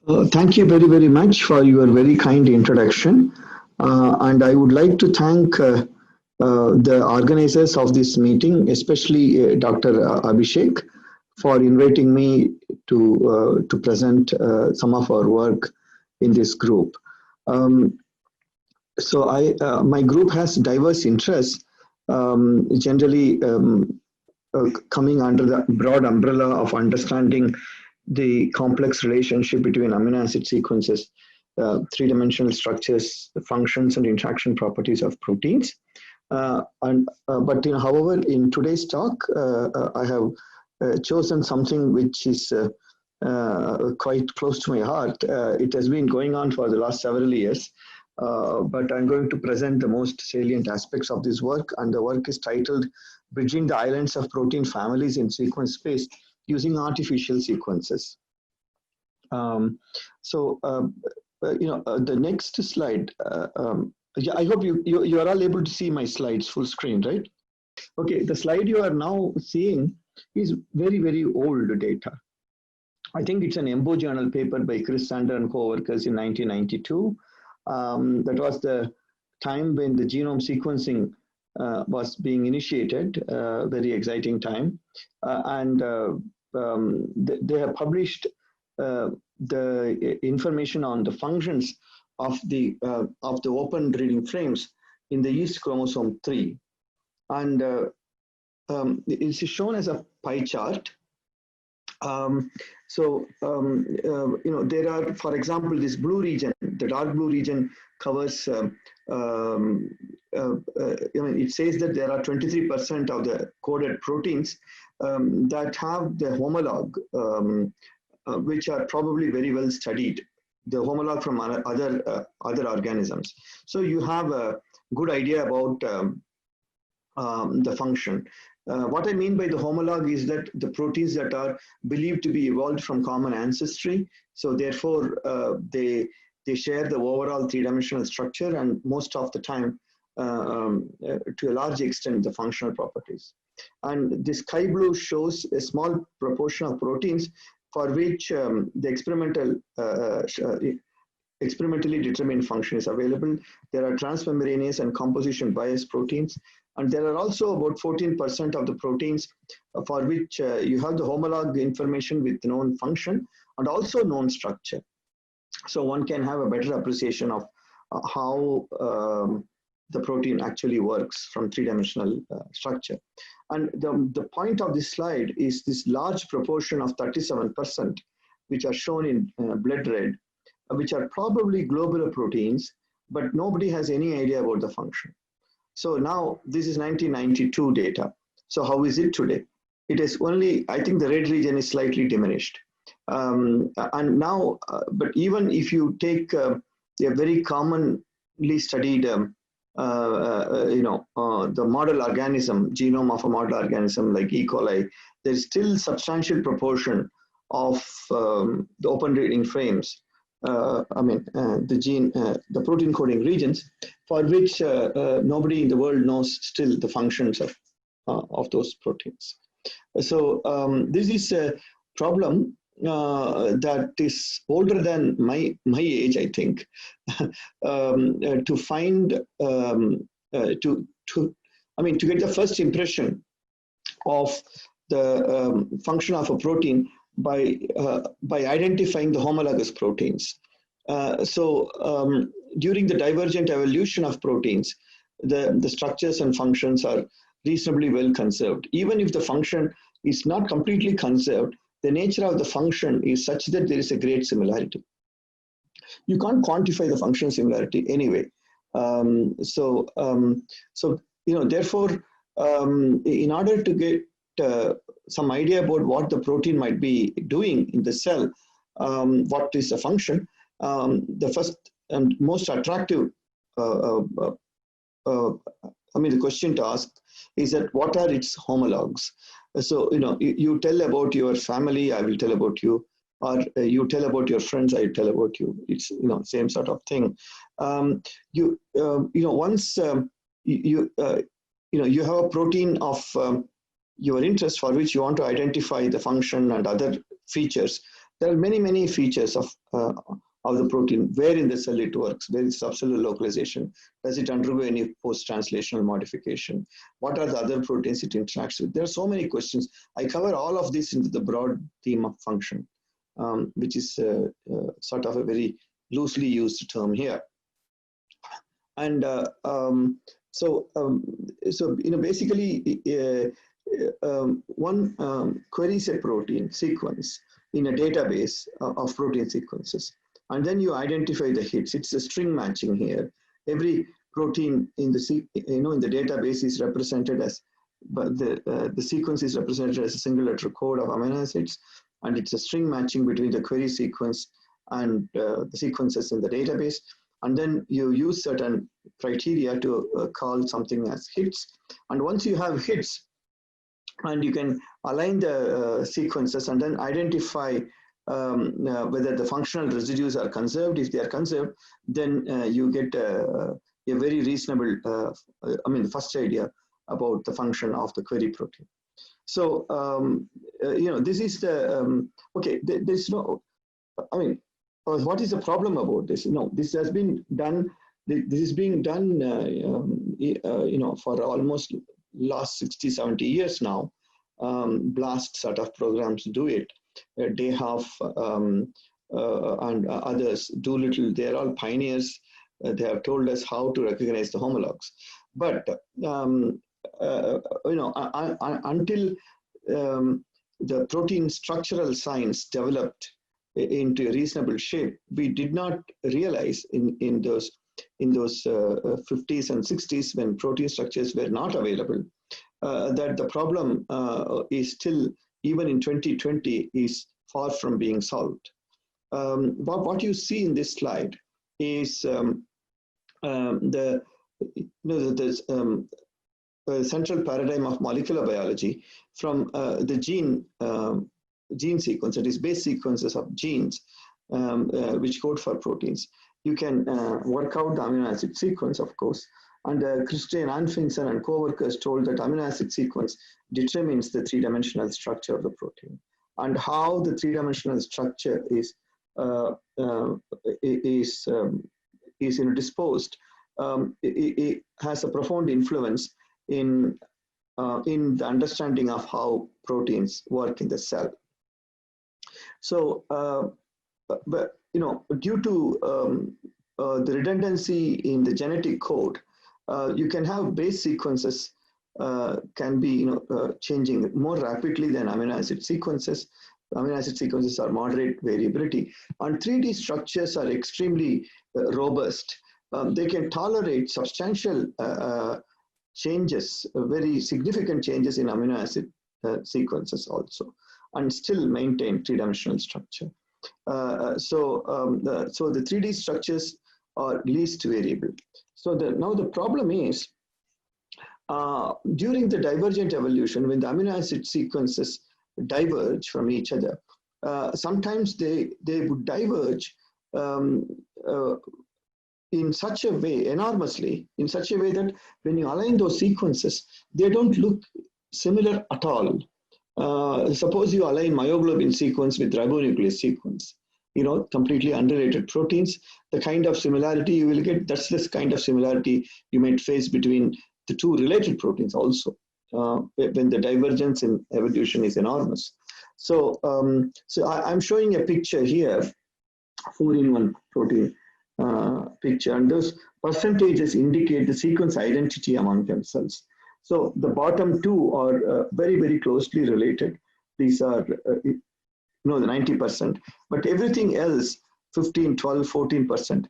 Thank you very, very much for your very kind introduction. And I would like to thank the organizers of this meeting, especially Dr. Abhishek, for inviting me to present some of our work in this group. Um, my group has diverse interests, generally coming under the broad umbrella of understanding the complex relationship between amino acid sequences, three-dimensional structures, functions, and interaction properties of proteins. But however, in today's talk, I have chosen something which is quite close to my heart. It has been going on for the last several years, but I'm going to present the most salient aspects of this work, and the work is titled Bridging the Islands of Protein Families in Sequence Space Using Artificial Sequences. The next slide, yeah, I hope you are all able to see my slides full screen, right? Okay, the slide you are now seeing is very, very old data. I think it's an EMBO journal paper by Chris Sander and co-workers in 1992. That was the time when the genome sequencing was being initiated, very exciting time. They have published the information on the functions of the open reading frames in the yeast chromosome 3. And it's shown as a pie chart. There are, for example, this blue region, the dark blue region covers, it says that there are 23% of the coded proteins that have the homologue, which are probably very well studied, the homologue from other organisms. So you have a good idea about the function. What I mean by the homologue is that the proteins that are believed to be evolved from common ancestry, so therefore they share the overall three-dimensional structure, and most of the time, to a large extent, the functional properties. And the sky blue shows a small proportion of proteins for which the experimentally determined function is available. There are transmembranous and composition biased proteins. And there are also about 14% of the proteins for which you have the homologue information with known function and also known structure. So one can have a better appreciation of how the protein actually works from three-dimensional structure. And the point of this slide is this large proportion of 37%, which are shown in blood red, which are probably globular proteins, but nobody has any idea about the function. So now this is 1992 data. So how is it today? It is only, I think the red region is slightly diminished. And now, but even if you take a very commonly studied, the model organism, genome of a model organism like E. coli, there's still substantial proportion of the open reading frames, the protein coding regions, for which nobody in the world knows still the functions of those proteins. So this is a problem that is older than my age, I think, to find to get the first impression of the function of a protein by identifying the homologous proteins. During the divergent evolution of proteins, the structures and functions are reasonably well conserved. Even if the function is not completely conserved, the nature of the function is such that there is a great similarity. You can't quantify the function similarity anyway. Therefore, in order to get some idea about what the protein might be doing in the cell, what is the function, the first and most attractive, the question to ask is that what are its homologues? So, you tell about your family, I will tell about you, or you tell about your friends, I tell about you. It's, same sort of thing. Once you have a protein of your interest for which you want to identify the function and other features, There are many features of the protein. Where in the cell it works, where is subcellular localization, does it undergo any post-translational modification, what are the other proteins it interacts with. There are so many questions. I cover all of this into the broad theme of function, which is sort of a very loosely used term here. And basically one queries a protein sequence in a database of protein sequences, and then you identify the hits. It's a string matching here. Every protein in the in the database is represented as, but the sequence is represented as a single letter code of amino acids, and it's a string matching between the query sequence and the sequences in the database. And then you use certain criteria to call something as hits. And once you have hits, and you can align the sequences and then identify whether the functional residues are conserved. If they are conserved, then you get a very reasonable, the first idea about the function of the query protein. So, this is the, okay, there's no, what is the problem about this? This has been done, this is being done, for almost last 60, 70 years now. BLAST sort of programs do it. Dayhalf and others, Doolittle, they're all pioneers. They have told us how to recognize the homologs. But, until the protein structural science developed into a reasonable shape, we did not realize in those 50s and 60s, when protein structures were not available, that the problem is still, even in 2020, is far from being solved. What you see in this slide is the central paradigm of molecular biology from the gene sequence, that is base sequences of genes which code for proteins. You can work out the amino acid sequence, of course, and Christian Anfinsen and co-workers told that amino acid sequence determines the three-dimensional structure of the protein, and how the three-dimensional structure is disposed. It has a profound influence in the understanding of how proteins work in the cell. So, but due to the redundancy in the genetic code, you can have base sequences can be changing more rapidly than amino acid sequences. Amino acid sequences are moderate variability, and 3D structures are extremely robust. They can tolerate substantial changes, very significant changes in amino acid sequences also, and still maintain three-dimensional structure. So the 3D structures are least variable. So now the problem is, during the divergent evolution, when the amino acid sequences diverge from each other, sometimes they would diverge in such a way, enormously, in such a way that when you align those sequences, they don't look similar at all. Suppose you align myoglobin sequence with ribonuclease sequence, completely unrelated proteins, the kind of similarity you will get, that's this kind of similarity you might face between the two related proteins also, when the divergence in evolution is enormous. So, I'm showing a picture here, 4-in-1 protein picture, and those percentages indicate the sequence identity among themselves. So the bottom two are very closely related. These are the 90%, but everything else, 15, 12, 14%.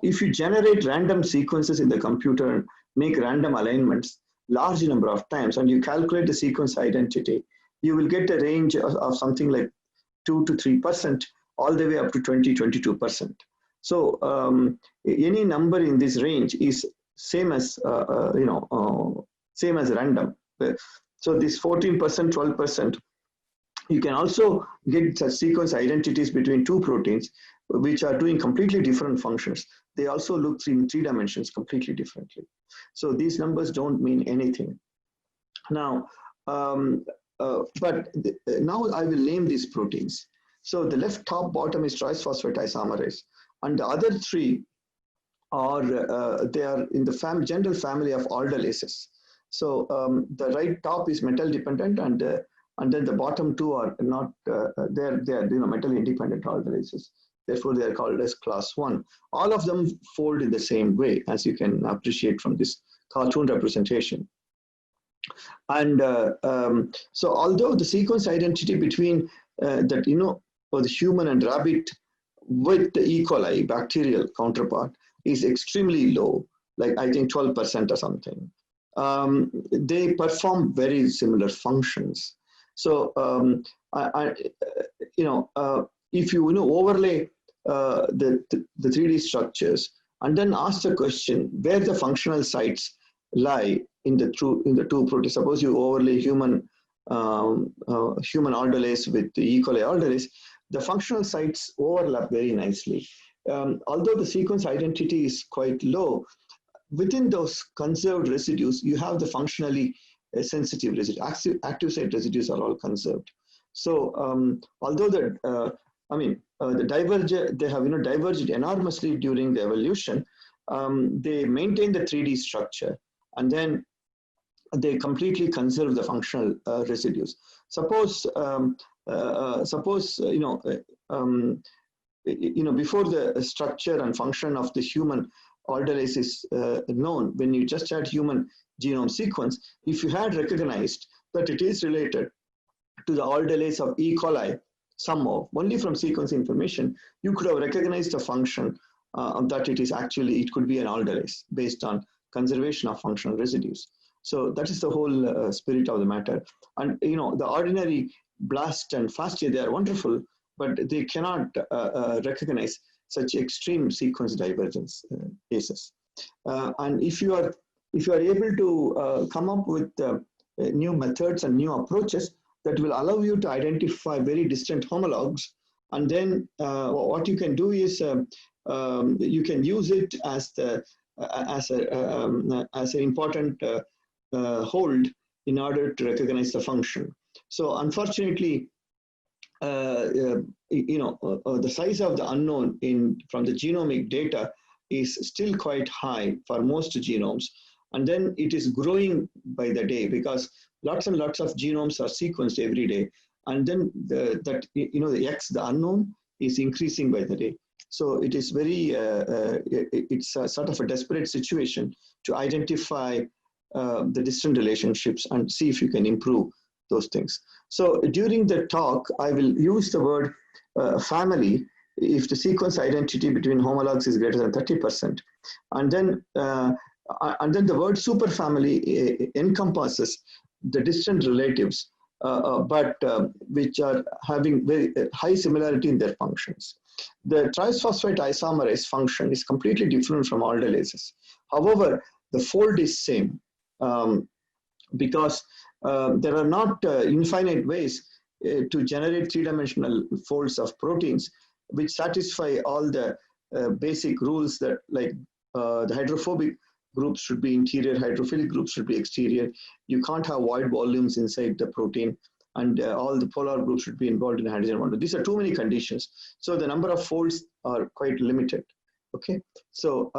If you generate random sequences in the computer and make random alignments large number of times, and you calculate the sequence identity, you will get a range of something like 2 to 3%, all the way up to 20, 22%. So any number in this range is same as same as random. So this 14%, 12%, you can also get such sequence identities between two proteins which are doing completely different functions. They also look in 3 dimensions completely differently. So these numbers don't mean anything. Now, now I will name these proteins. So the left top bottom is trisphosphate isomerase, and the other three are they are in the general family of aldolases. So the right top is metal dependent, and then the bottom two are not they're metal independent aldolases. Therefore, they are called as class 1. All of them fold in the same way, as you can appreciate from this cartoon representation. And so, although the sequence identity between for the human and rabbit with the E. coli bacterial counterpart is extremely low, like I think 12% or something. They perform very similar functions. So, if you overlay the 3D structures and then ask the question where the functional sites lie in the two proteins. Suppose you overlay human aldolase with the E. coli aldolase, the functional sites overlap very nicely. Although the sequence identity is quite low, within those conserved residues, you have the functionally sensitive residues. Active site residues are all conserved. So although they have diverged enormously during the evolution, they maintain the 3D structure, and then they completely conserve the functional residues. Suppose before the structure and function of the human aldolase is known, when you just had human genome sequence, if you had recognized that it is related to the aldolase of E. coli somehow, only from sequence information, you could have recognized the function that it could be an aldolase based on conservation of functional residues. So that is the whole spirit of the matter. And the ordinary BLAST and FASTA, they are wonderful, but they cannot recognize such extreme sequence divergence cases. And if you are able to come up with new methods and new approaches that will allow you to identify very distant homologs, and then what you can do is you can use it as an important hold in order to recognize the function. So unfortunately, the size of the unknown from the genomic data is still quite high for most genomes, and then it is growing by the day because lots and lots of genomes are sequenced every day, and then the unknown is increasing by the day. So it is it's a sort of a desperate situation to identify the distant relationships and see if you can improve those things. So during the talk, I will use the word family if the sequence identity between homologs is greater than 30%. And then the word superfamily encompasses the distant relatives, but which are having very high similarity in their functions. The trisphosphate isomerase function is completely different from aldolases. However, the fold is same because there are not infinite ways to generate three-dimensional folds of proteins which satisfy all the basic rules that the hydrophobic groups should be interior, hydrophilic groups should be exterior. You can't have void volumes inside the protein, and all the polar groups should be involved in hydrogen bond. These are too many conditions. So the number of folds are quite limited. Okay, so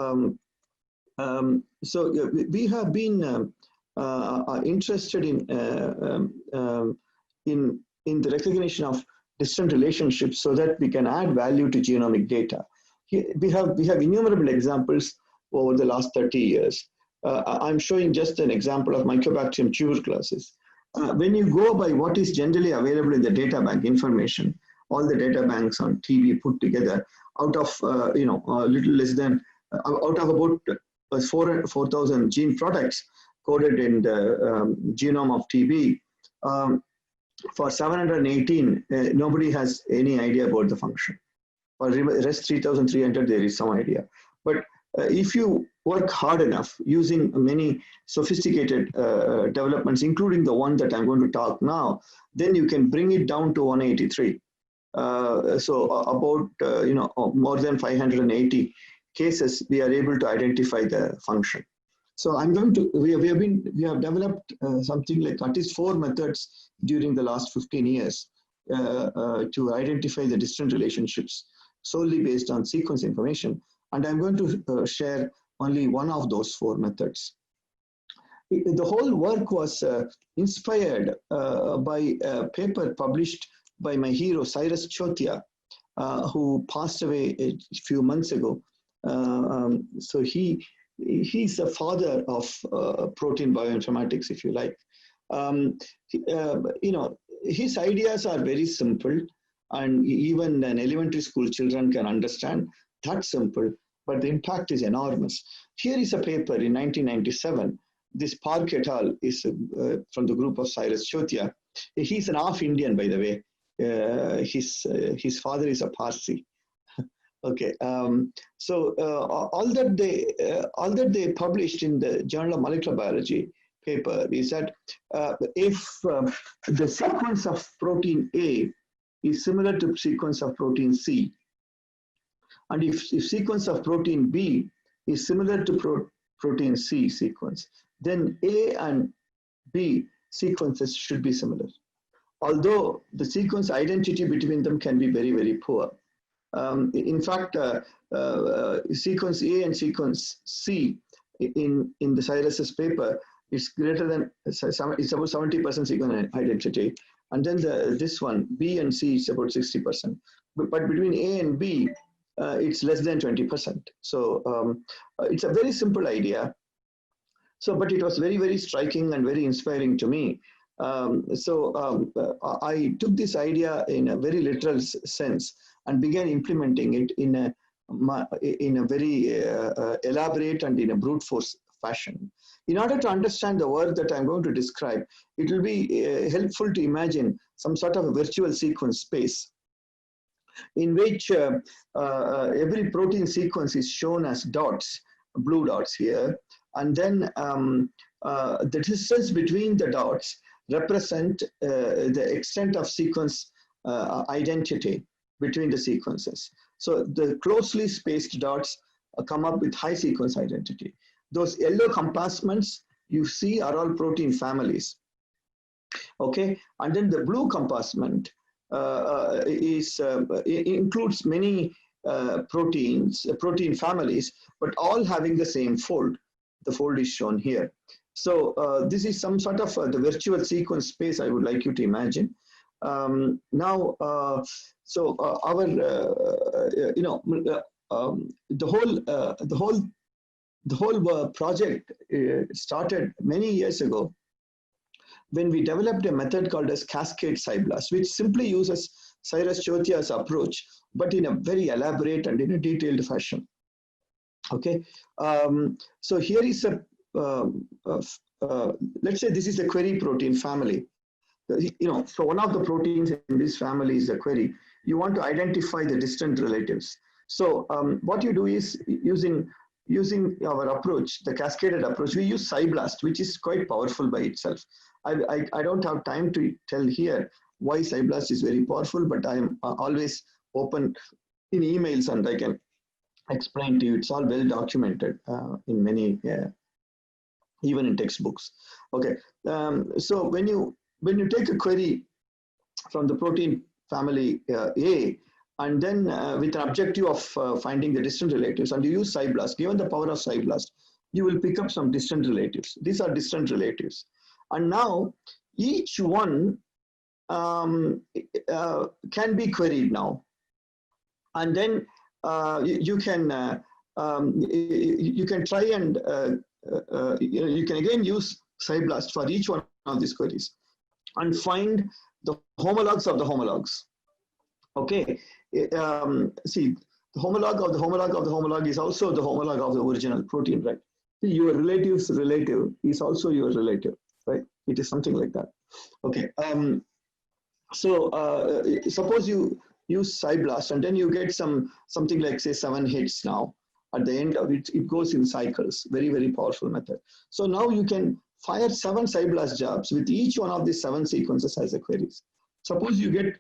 we have been interested in the recognition of distant relationships so that we can add value to genomic data. We have innumerable examples over the last 30 years. I'm showing just an example of Mycobacterium tuberculosis. When you go by what is generally available in the data bank information, all the data banks on TB put together, out of a little less than out of about 4,000 gene products coded in the genome of TB, for 718, nobody has any idea about the function. For the rest 3,300, there is some idea. But if you work hard enough using many sophisticated developments, including the one that I'm going to talk now, then you can bring it down to 183. So about more than 580 cases, we are able to identify the function. So I'm going to we have developed something like at least 4 methods during the last 15 years to identify the distant relationships solely based on sequence information. And I'm going to share only one of those 4 methods. The whole work was inspired by a paper published by my hero Cyrus Chotia, who passed away a few months ago. So he's the father of protein bioinformatics, if you like. His ideas are very simple, and even an elementary school children can understand. That's simple, but the impact is enormous. Here is a paper in 1997. This Park et al. Is from the group of Cyrus Chotia. He's an half Indian, by the way. His father is a Parsi. Okay, so all that they published in the Journal of Molecular Biology paper is that if the sequence of protein A is similar to sequence of protein C, and if sequence of protein B is similar to protein C sequence, then A and B sequences should be similar, although the sequence identity between them can be very, very poor. In fact, sequence A and sequence C in the Cyrus's paper is greater than, it's about 70% sequence identity. And then this one, B and C, is about 60%. But between A and B, it's less than 20%. So it's a very simple idea. So, but it was very, very striking and very inspiring to me. I took this idea in a very literal sense and began implementing it in a very elaborate and in a brute force fashion. In order to understand the work that I'm going to describe, it will be helpful to imagine some sort of a virtual sequence space in which every protein sequence is shown as dots, blue dots here, and then the distance between the dots represent the extent of sequence identity between the sequences. So the closely spaced dots come up with high sequence identity. Those yellow compartments you see are all protein families. Okay, and then the blue compartment includes many protein families, but all having the same fold. The fold is shown here. So this is some sort of the virtual sequence space I would like you to imagine. The whole project started many years ago when we developed a method called as cascade cyblast, which simply uses Cyrus Chotia's approach, but in a very elaborate and in a detailed fashion. Okay, so here is a let's say this is a query protein family. So one of the proteins in this family is a query. You want to identify the distant relatives. So what you do is using our approach, the cascaded approach, we use cyblast, which is quite powerful by itself. I don't have time to tell here why cyblast is very powerful, but I am always open in emails and I can explain to you. It's all well documented in many, even in textbooks. Okay, so when you take a query from the protein family A, and then with an objective of finding the distant relatives, and you use cyblast, given the power of cyblast, you will pick up some distant relatives. These are distant relatives. And now each one can be queried now. And then you can try and you can again use cyblast for each one of these queries and find the homologs of the homologs. Okay, see, the homolog of the homolog of the homolog is also the homolog of the original protein, right? See, your relative's relative is also your relative, right? It is something like that. Okay, suppose you use cyblast and then you get something like, say, 7 hits now. At the end of it, it goes in cycles. Very, very powerful method. So now you can fire 7 cyblast jobs with each one of these 7 sequences as a queries. Suppose you get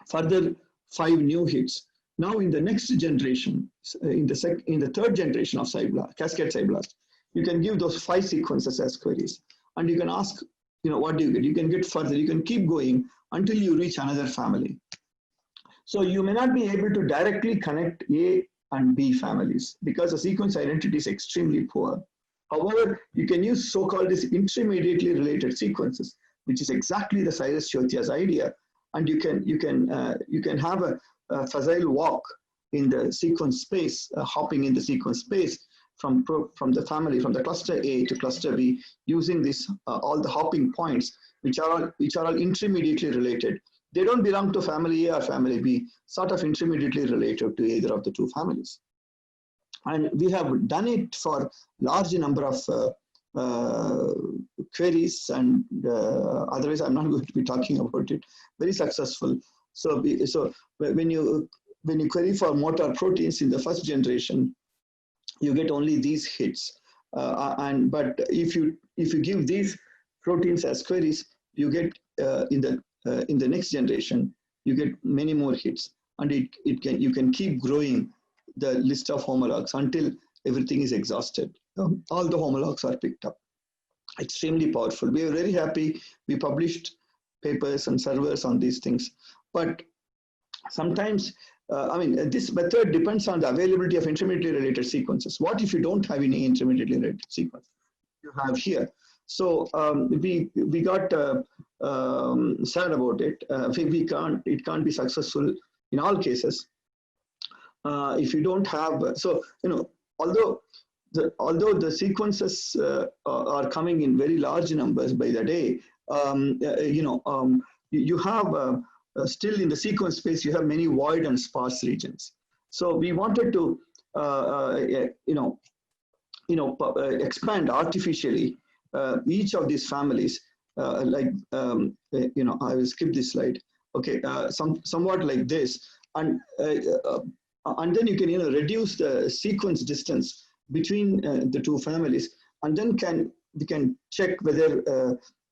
further 5 new hits. Now in the next generation, in the third generation of cyblast, cascade cyblast, you can give those 5 sequences as queries. And you can ask what do you get? You can get further. You can keep going until you reach another family. So you may not be able to directly connect A and B families because the sequence identity is extremely poor. However, you can use so-called intermediately related sequences, which is exactly the Cyrus Chothia's idea. And you can have a facile walk in the sequence space, hopping in the sequence space from the family, from the cluster A to cluster B, using this all the hopping points, which are all intermediately related. They don't belong to family A or family B, sort of intermediately related to either of the two families. And we have done it for large number of queries, and otherwise I'm not going to be talking about it. Very successful. So when you query for motor proteins in the first generation, you get only these hits. But if you give these proteins as queries, you get in the next generation, you get many more hits, and you can keep growing the list of homologs until everything is exhausted. All the homologs are picked up. Extremely powerful. We are very happy. We published papers and servers on these things. But sometimes, this method depends on the availability of intermediately related sequences. What if you don't have any intermediately related sequence? You have here. So we got sad about it. It can't be successful in all cases. If you don't have, although the sequences are coming in very large numbers by the day, you have still in the sequence space, you have many void and sparse regions. So we wanted to, expand artificially each of these families, I will skip this slide. Okay, somewhat like this, and then you can reduce the sequence distance between the two families, and then we can check whether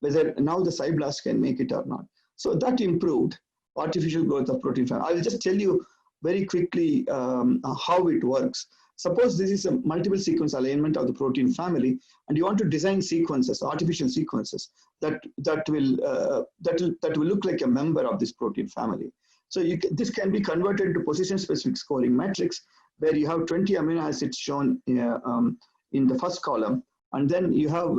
now the cyblast can make it or not. So that improved artificial growth of protein family. I will just tell you very quickly how it works. Suppose this is a multiple sequence alignment of the protein family, and you want to design sequences, artificial sequences that will look like a member of this protein family. So this can be converted to position-specific scoring matrix, where you have 20 amino acids shown in the first column, and then you have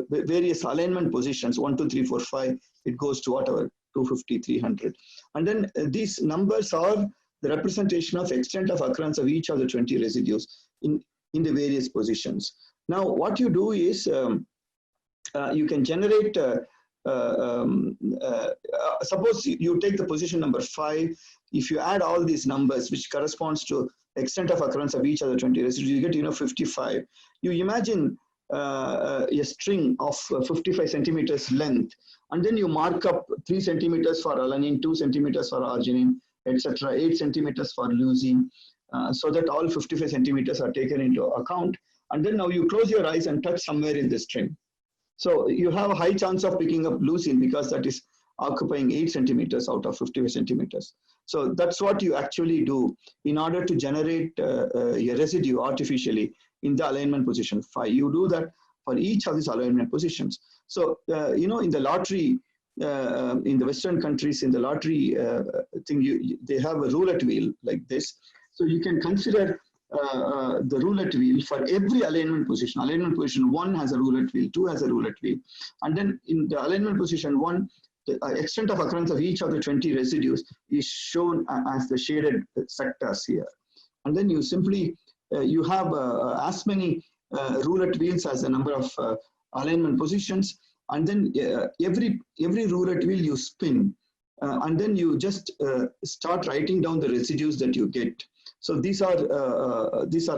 various alignment positions 1, 2, 3, 4, 5. It goes to whatever 250, 300, and then these numbers are the representation of extent of occurrence of each of the 20 residues in the various positions. Now, what you do is you can generate. Suppose you take the position number 5. If you add all these numbers, which corresponds to extent of occurrence of each of the 20 residues, you get 55. You imagine a string of 55 centimeters length, and then you mark up 3 centimeters for alanine, 2 centimeters for arginine, etc., 8 centimeters for leucine, so that all 55 centimeters are taken into account. And then now you close your eyes and touch somewhere in the string. So you have a high chance of picking up leucine because that is occupying 8 centimeters out of 55 centimeters. So that's what you actually do in order to generate a residue artificially in the alignment position 5. You do that for each of these alignment positions. So, in the lottery, in the Western countries, in the lottery thing, they have a roulette wheel like this. So you can consider the roulette wheel for every alignment position. Alignment position 1 has a roulette wheel, 2 has a roulette wheel. And then in the alignment position 1, the extent of occurrence of each of the 20 residues is shown as the shaded sectors here. And then you simply, you have as many roulette wheels as the number of alignment positions. And then every roulette wheel you spin, and then you just start writing down the residues that you get. So these are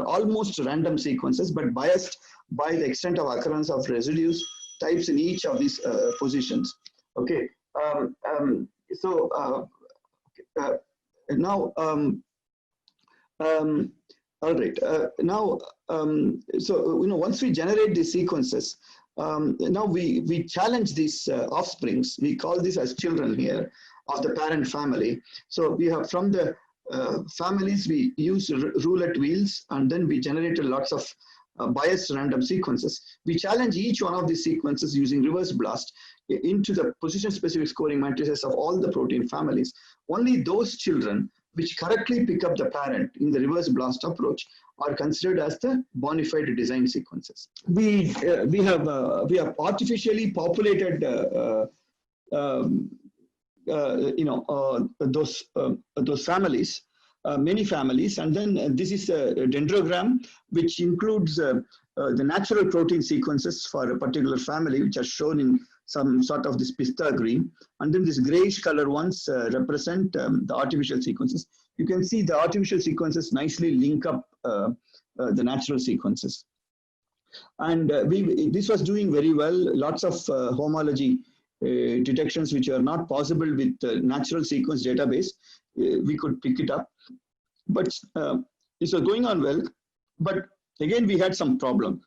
almost random sequences, but biased by the extent of occurrence of residues types in each of these positions. Okay. Now, all right. Now, once we generate these sequences, now we challenge these offsprings. We call this as children here of the parent family. So we have from the families, we use roulette wheels, and then we generated lots of biased random sequences. We challenge each one of these sequences using reverse blast into the position-specific scoring matrices of all the protein families. Only those children which correctly pick up the parent in the reverse blast approach are considered as the bona fide design sequences. We have artificially populated those families, many families, and then this is a dendrogram which includes the natural protein sequences for a particular family, which are shown in some sort of this pista green, and then this grayish color ones represent the artificial sequences. You can see the artificial sequences nicely link up the natural sequences. And this was doing very well. Lots of homology detections which are not possible with natural sequence database. We could pick it up, but this was going on well. But again, we had some problem.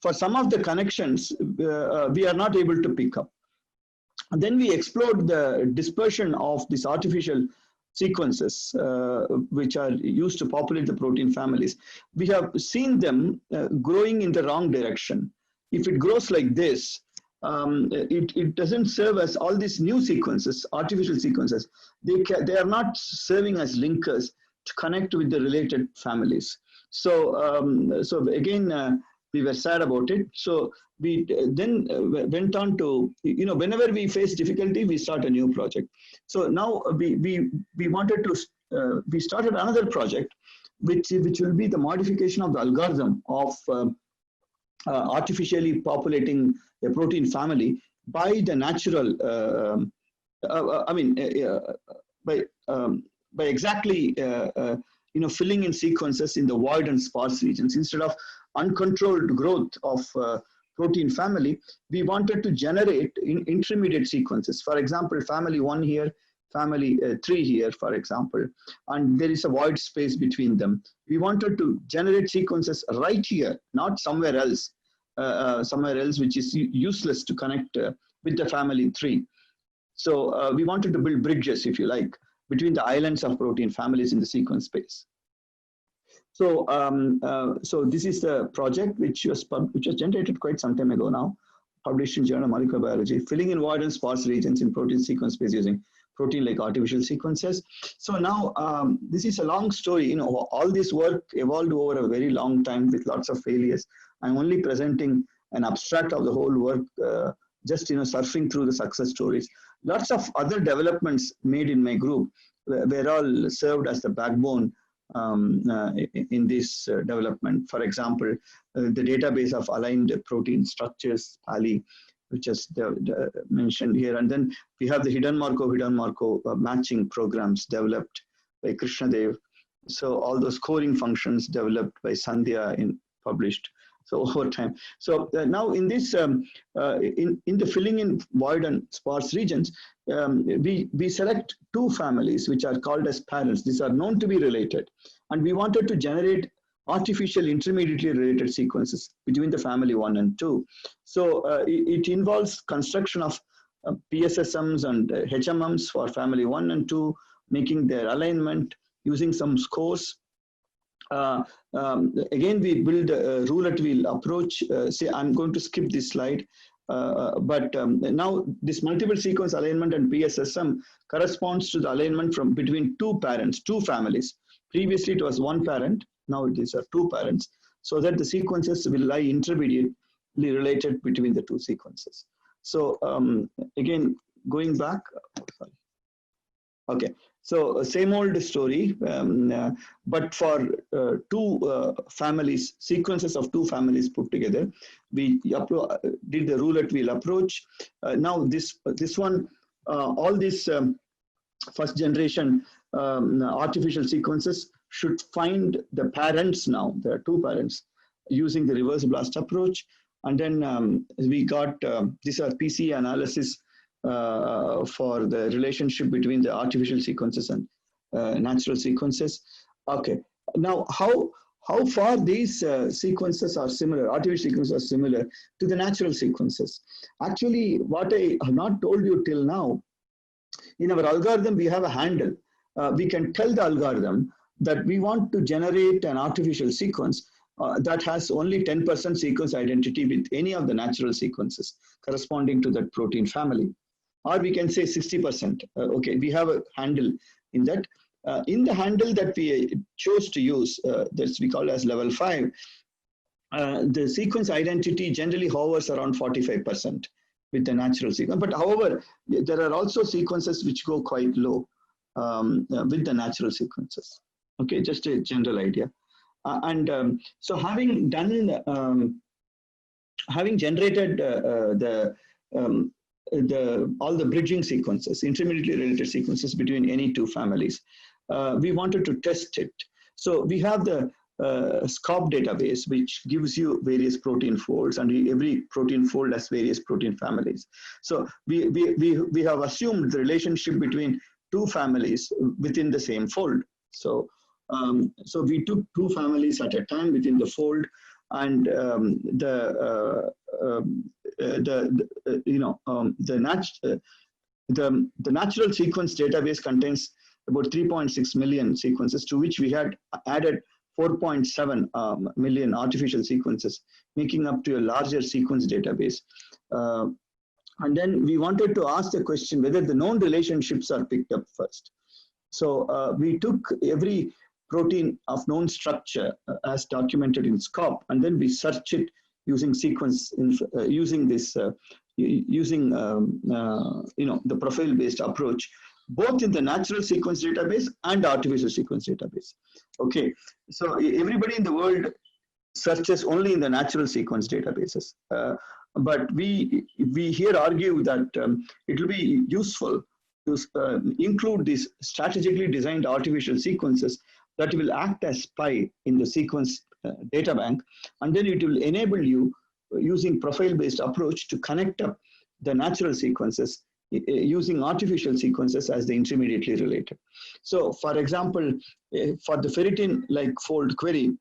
For some of the connections, we are not able to pick up. And then we explored the dispersion of these artificial sequences which are used to populate the protein families. We have seen them growing in the wrong direction. If it grows like this, it doesn't serve as all these new sequences, artificial sequences. They are not serving as linkers to connect with the related families. So, so again, we were sad about it. So we then went on to, whenever we face difficulty, we start a new project. So now we wanted to, we started another project, which will be the modification of the algorithm of artificially populating a protein family by the natural, by exactly, filling in sequences in the void and sparse regions. Instead of uncontrolled growth of protein family, we wanted to generate intermediate sequences. For example, family 1 here, family 3 here, for example, and there is a void space between them. We wanted to generate sequences right here, not somewhere else, which is useless to connect with the family 3. So we wanted to build bridges, if you like, between the islands of protein families in the sequence space. So, so this is the project which was generated quite some time ago now, published in Journal Molecular Biology, filling in void and sparse regions in protein sequence space using protein-like artificial sequences. So now this is a long story. All this work evolved over a very long time with lots of failures. I'm only presenting an abstract of the whole work, just surfing through the success stories. Lots of other developments made in my group were all served as the backbone in this development. For example, the database of aligned protein structures, PALI, which is mentioned here. And then we have the hidden Markov matching programs developed by Krishnadev. So all those scoring functions developed by Sandhya published. So over time. So now in this, in the filling in void and sparse regions, we select 2 families which are called as parents. These are known to be related. And we wanted to generate artificial intermediately related sequences between the family 1 and 2. So it involves construction of PSSMs and HMMs for family 1 and 2, making their alignment using some scores. Again, we build a roulette wheel approach. Say, I'm going to skip this slide. But now this multiple sequence alignment and PSSM corresponds to the alignment from between 2 parents, 2 families. Previously, it was 1 parent. Now these are 2 parents, so that the sequences will lie intermediately related between the 2 sequences. So again, going back, sorry. Okay, so same old story, but for 2 families, sequences of 2 families put together, we did the roulette wheel approach. Now this one, all these first generation artificial sequences should find the parents now. There are 2 parents using the reverse blast approach. And then we got, these are PC analysis for the relationship between the artificial sequences and natural sequences. Okay, now how far these sequences are similar, artificial sequences are similar to the natural sequences. Actually, what I have not told you till now, in our algorithm, we have a handle. We can tell the algorithm that we want to generate an artificial sequence that has only 10% sequence identity with any of the natural sequences corresponding to that protein family. Or we can say 60%. Okay, we have a handle in that. In the handle that we chose to use, that we call as level 5, the sequence identity generally hovers around 45% with the natural sequence. But however, there are also sequences which go quite low with the natural sequences. Okay, just a general idea. So having done, having generated all the bridging sequences, intermediately related sequences between any two families, we wanted to test it. So we have the SCOP database, which gives you various protein folds, and every protein fold has various protein families. So we have assumed the relationship between two families within the same fold. So so we took two families at a time within the fold, and the natural sequence database contains about 3.6 million sequences, to which we had added 4.7 million artificial sequences, making up to a larger sequence database. And then we wanted to ask the question whether the known relationships are picked up first. So we took every protein of known structure as documented in SCOP, and then we search it using sequence, using this, the profile-based approach, both in the natural sequence database and artificial sequence database. Okay, so everybody in the world searches only in the natural sequence databases, but we here argue that it will be useful to include these strategically designed artificial sequences that will act as spy in the sequence data bank, and then it will enable you, using profile-based approach, to connect up the natural sequences using artificial sequences as the intermediately related. So for example, for the ferritin-like fold query,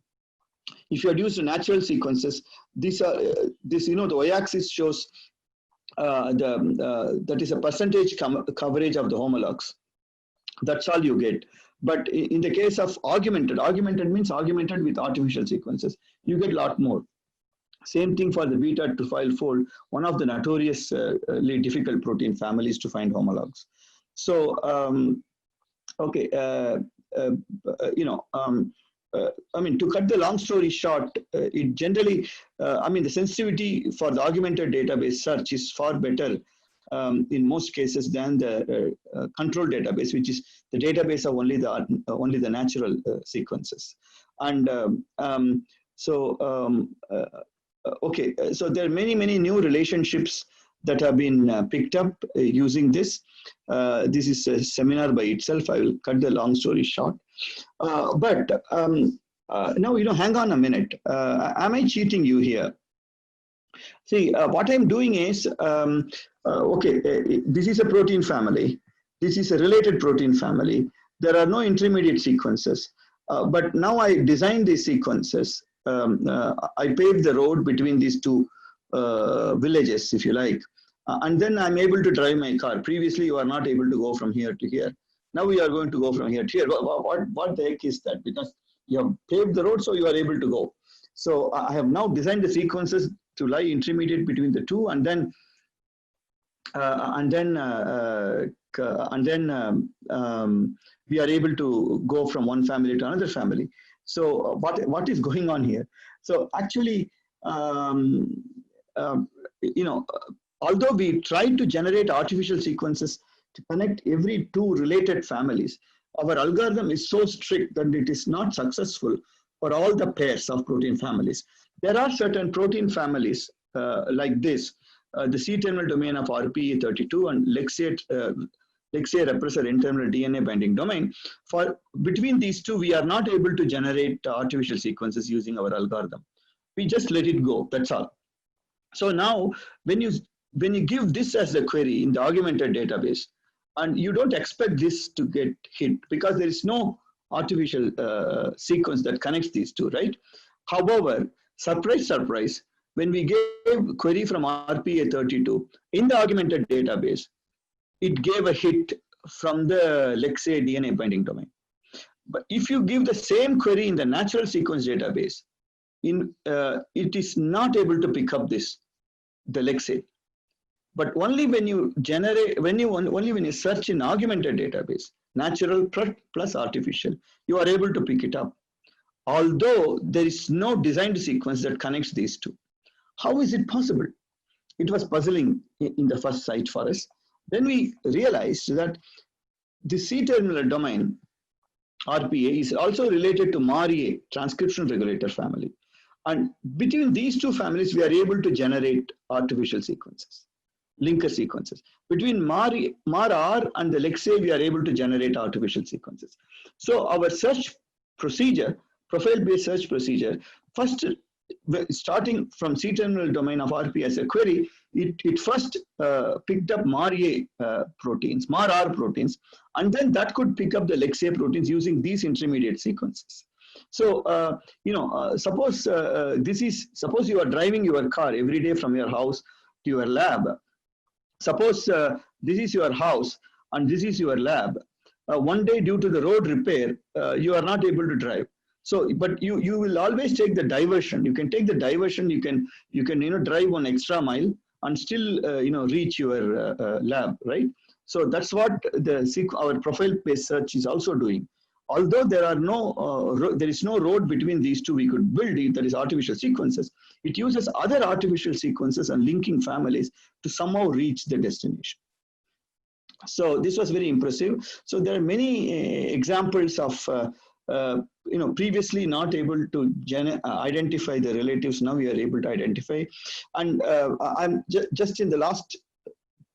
if you had used natural sequences, these are the y-axis shows that is a percentage coverage of the homologs. That's all you get. But in the case of augmented means augmented with artificial sequences, you get a lot more. Same thing for the beta to file fold, one of the notoriously difficult protein families to find homologs. So, okay, I mean, to cut the long story short, it generally, the sensitivity for the augmented database search is far better in most cases than the control database, which is the database of only the natural sequences. And okay, so there are many new relationships that have been picked up using this. This is a seminar by itself. I will cut the long story short. But now, hang on a minute. Am I cheating you here? See, what I'm doing is, okay, this is a protein family. This is a related protein family. There are no intermediate sequences. But now I designed these sequences. I paved the road between these two villages, if you like. And then I'm able to drive my car. Previously, you are not able to go from here to here. Now we are going to go from here to here. What the heck is that? Because you have paved the road, so you are able to go. So I have now designed the sequences to lie intermediate between the two, and then we are able to go from one family to another family. So what is going on here? So actually, although we tried to generate artificial sequences to connect every two related families, our algorithm is so strict that it is not successful for all the pairs of protein families. There are certain protein families like this, the C-terminal domain of RPE32 and Lexia repressor internal DNA binding domain. For between these two, we are not able to generate artificial sequences using our algorithm. We just let it go, that's all. So now, when you give this as the query in the augmented database, and you don't expect this to get hit because there is no artificial sequence that connects these two, right? However, surprise, when we gave query from RPA32 in the augmented database, it gave a hit from the Lexia DNA binding domain. But if you give the same query in the natural sequence database, it is not able to pick up the Lexay. But only when you only when you search in augmented database, natural plus artificial, you are able to pick it up. Although there is no designed sequence that connects these two. How is it possible? It was puzzling in the first sight for us. Then we realized that the C-terminal domain, RPA, is also related to MAR-A, transcription regulator family. And between these two families, we are able to generate artificial sequences, linker sequences. Between MAR-R and the Lexay, we are able to generate artificial sequences. So our search procedure, profile-based search procedure, first starting from C-terminal domain of RP as a query, it first picked up MAR-A proteins, MAR-R proteins, and then that could pick up the Lexay proteins using these intermediate sequences. So, suppose suppose you are driving your car every day from your house to your lab. Suppose this is your house and this is your lab. One day, due to the road repair, you are not able to drive. So, but you will always take the diversion. You can take the diversion. You can drive 1 extra mile and still reach your lab, right? So that's what our profile-based search is also doing. Although there is no road between these two, we could build it, that is artificial sequences. It uses other artificial sequences and linking families to somehow reach the destination. So this was very impressive. So there are many examples of previously not able to identify the relatives. Now we are able to identify. And I'm just in the last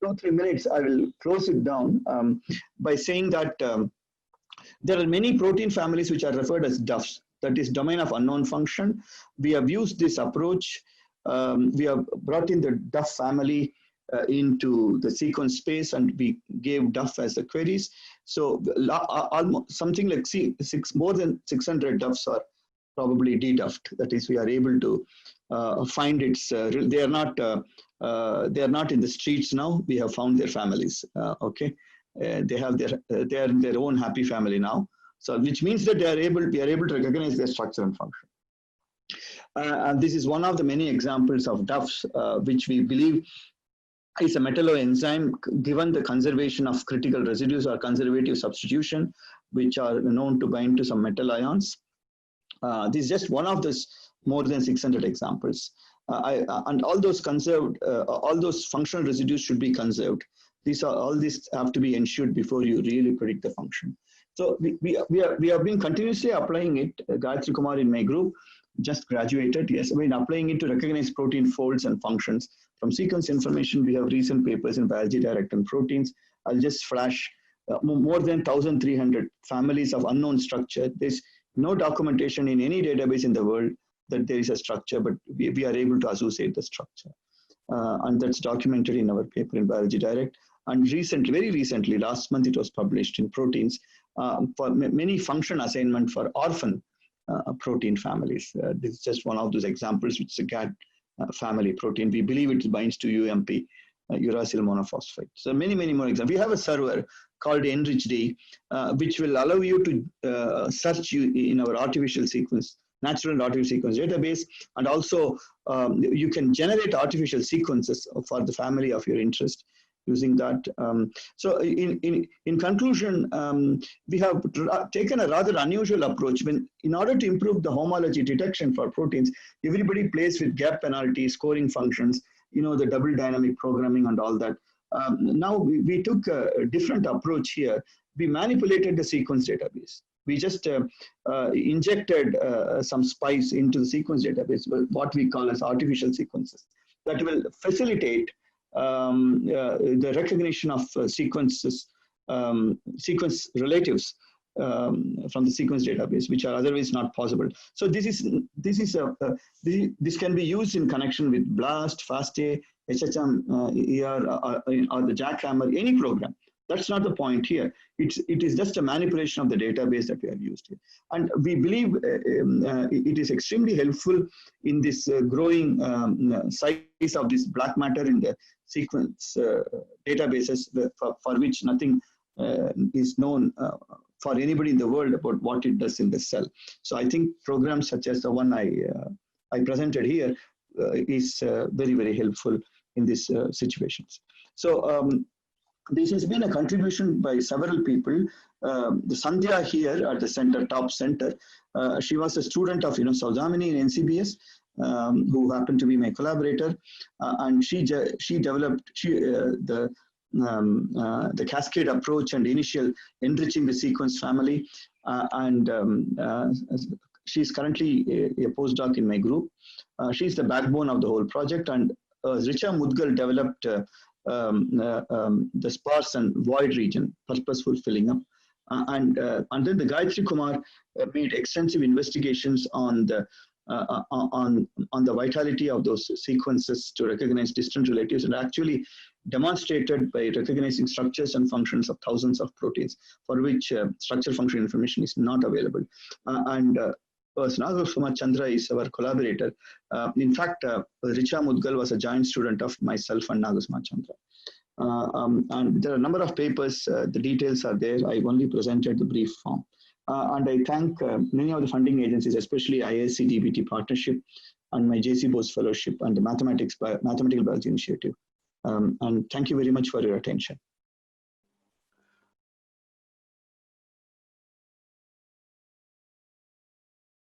2-3 minutes, I will close it down by saying that there are many protein families which are referred as DUFs, that is domain of unknown function. We have used this approach. We have brought in the DUF family into the sequence space, and we gave DUF as the queries. So almost something like more than 600 DUFs are probably de-DUFed. That is, we are able to find its. They are not in the streets now. We have found their families. Okay, they are in their own happy family now. So which means that we are able to recognize their structure and function. And this is one of the many examples of DUFs, which we believe is a metalloenzyme given the conservation of critical residues or conservative substitution, which are known to bind to some metal ions. This is just one of those more than 600 examples. And all those all those functional residues should be conserved. All these have to be ensured before you really predict the function. So we have been continuously applying it. Gayatri Kumar in my group just graduated. Yes, we've been applying it to recognize protein folds and functions. From sequence information, we have recent papers in biology direct and proteins. I'll just flash more than 1,300 families of unknown structure. There's no documentation in any database in the world that there is a structure, but we are able to associate the structure. And that's documented in our paper in biology direct. And very recently, last month, it was published in proteins for many function assignment for orphan protein families. This is just one of those examples, which is a GAD family protein. We believe it binds to UMP, uracil monophosphate. So many more examples. We have a server called EnrichD, which will allow you to search in our artificial sequence, natural and artificial sequence database, and also you can generate artificial sequences for the family of your interest using that. So in conclusion, we have taken a rather unusual approach. In order to improve the homology detection for proteins, everybody plays with gap penalty, scoring functions, the double dynamic programming and all that. Now we took a different approach here. We manipulated the sequence database. We just injected some spice into the sequence database, what we call as artificial sequences, that will facilitate the recognition of sequence relatives from the sequence database, which are otherwise not possible. So this can be used in connection with BLAST, FASTA, HHM, or the jackhammer, any program. That's not the point here. It is just a manipulation of the database that we have used here. And we believe it is extremely helpful in this growing size of this black matter in the sequence databases for which nothing is known for anybody in the world about what it does in the cell. So I think programs such as the one I I presented here is very, very helpful in these situations. So this has been a contribution by several people. The Sandhya here at the center, top center, she was a student of Saudamini in NCBS, who happened to be my collaborator, and she developed the cascade approach and initial enriching the sequence family, and she's currently a postdoc in my group. She's the backbone of the whole project, and Richa Mudgal developed the sparse and void region, purposeful filling up. And then the Gayatri Kumar made extensive investigations on the vitality of those sequences to recognize distant relatives, and actually demonstrated by recognizing structures and functions of thousands of proteins for which structure function information is not available. Nagasuma Chandra is our collaborator. In fact, Richa Mudgal was a joint student of myself and Nagasuma Chandra. And there are a number of papers, the details are there. I only presented the brief form. And I thank many of the funding agencies, especially IISc DBT Partnership and my JC Bose Fellowship and the Mathematical Biology Initiative. And thank you very much for your attention.